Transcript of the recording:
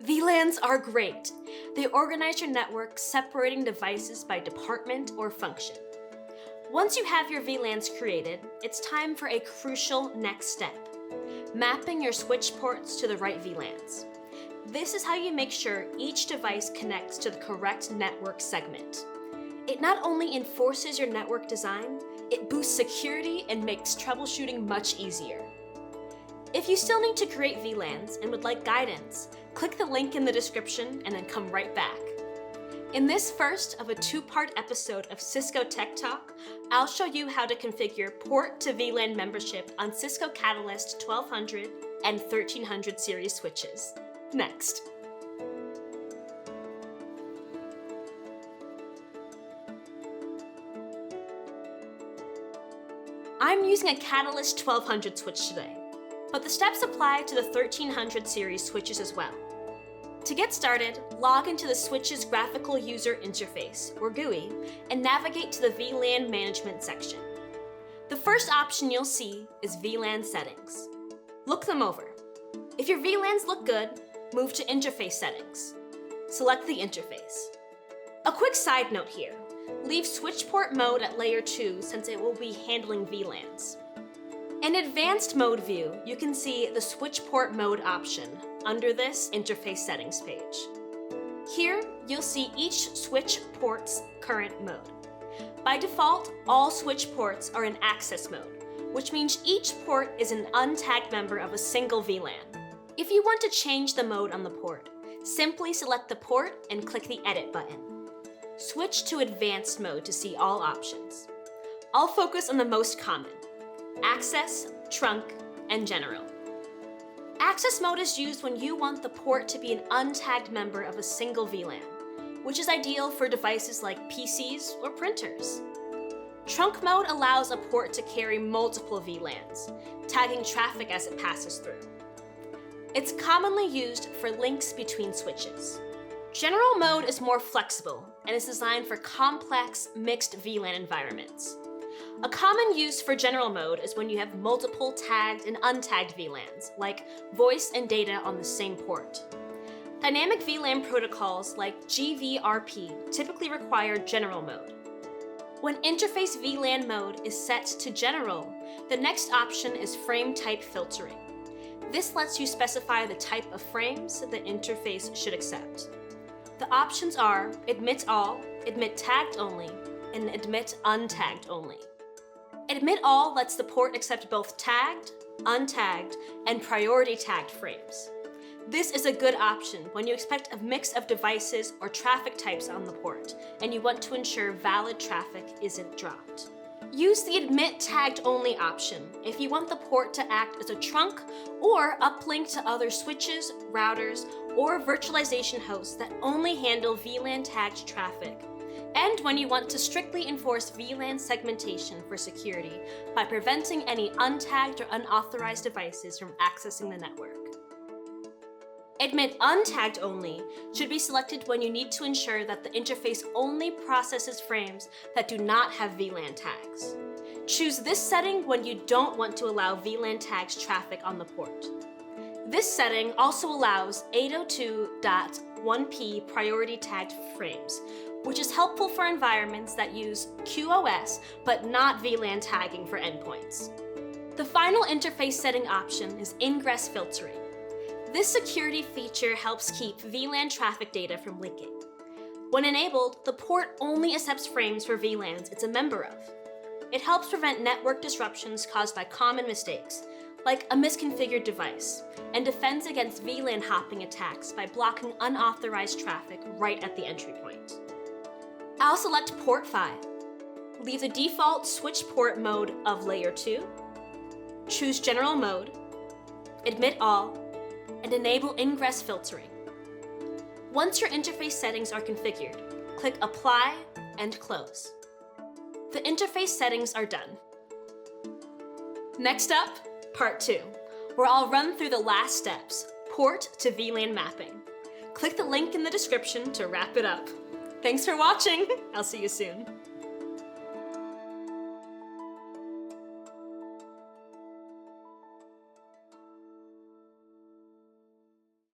VLANs are great. They organize your network, separating devices by department or function. Once you have your VLANs created, it's time for a crucial next step: mapping your switch ports to the right VLANs. This is how you make sure each device connects to the correct network segment. It not only enforces your network design, it boosts security and makes troubleshooting much easier. If you still need to create VLANs and would like guidance, click the link in the description and then come right back. In this first of a two-part episode of Cisco Tech Talk, I'll show you how to configure Port-to-VLAN membership on Cisco Catalyst 1200 and 1300 series switches. Next. I'm using a Catalyst 1200 switch today, but the steps apply to the 1300 series switches as well. To get started, log into the switch's graphical user interface, or GUI, and navigate to the VLAN management section. The first option you'll see is VLAN settings. Look them over. If your VLANs look good, move to interface settings. Select the interface. A quick side note here: leave switchport mode at layer 2 since it will be handling VLANs. In advanced mode view, you can see the switchport mode option under this interface settings page. Here, you'll see each switch port's current mode. By default, all switch ports are in access mode, which means each port is an untagged member of a single VLAN. If you want to change the mode on the port, simply select the port and click the Edit button. Switch to advanced mode to see all options. I'll focus on the most common: access, trunk, and general. Access mode is used when you want the port to be an untagged member of a single VLAN, which is ideal for devices like PCs or printers. Trunk mode allows a port to carry multiple VLANs, tagging traffic as it passes through. It's commonly used for links between switches. General mode is more flexible and is designed for complex mixed VLAN environments. A common use for general mode is when you have multiple tagged and untagged VLANs, like voice and data on the same port. Dynamic VLAN protocols like GVRP typically require general mode. When interface VLAN mode is set to general, the next option is frame type filtering. This lets you specify the type of frames the interface should accept. The options are admit all, admit tagged only, and admit untagged only. Admit all lets the port accept both tagged, untagged, and priority tagged frames. This is a good option when you expect a mix of devices or traffic types on the port, and you want to ensure valid traffic isn't dropped. Use the admit tagged only option if you want the port to act as a trunk or uplink to other switches, routers, or virtualization hosts that only handle VLAN tagged traffic, and when you want to strictly enforce VLAN segmentation for security by preventing any untagged or unauthorized devices from accessing the network. Admit untagged only should be selected when you need to ensure that the interface only processes frames that do not have VLAN tags. Choose this setting when you don't want to allow VLAN tagged traffic on the port. This setting also allows 802.1p priority tagged frames, which is helpful for environments that use QoS but not VLAN tagging for endpoints. The final interface setting option is ingress filtering. This security feature helps keep VLAN traffic data from leaking. When enabled, the port only accepts frames for VLANs it's a member of. It helps prevent network disruptions caused by common mistakes, like a misconfigured device, and defends against VLAN hopping attacks by blocking unauthorized traffic right at the entry point. I'll select port 5, leave the default switch port mode of layer 2, choose general mode, admit all, and enable ingress filtering. Once your interface settings are configured, click Apply and Close. The interface settings are done. Next up, part 2, where I'll run through the last steps, port to VLAN mapping. Click the link in the description to wrap it up. Thanks for watching. I'll see you soon.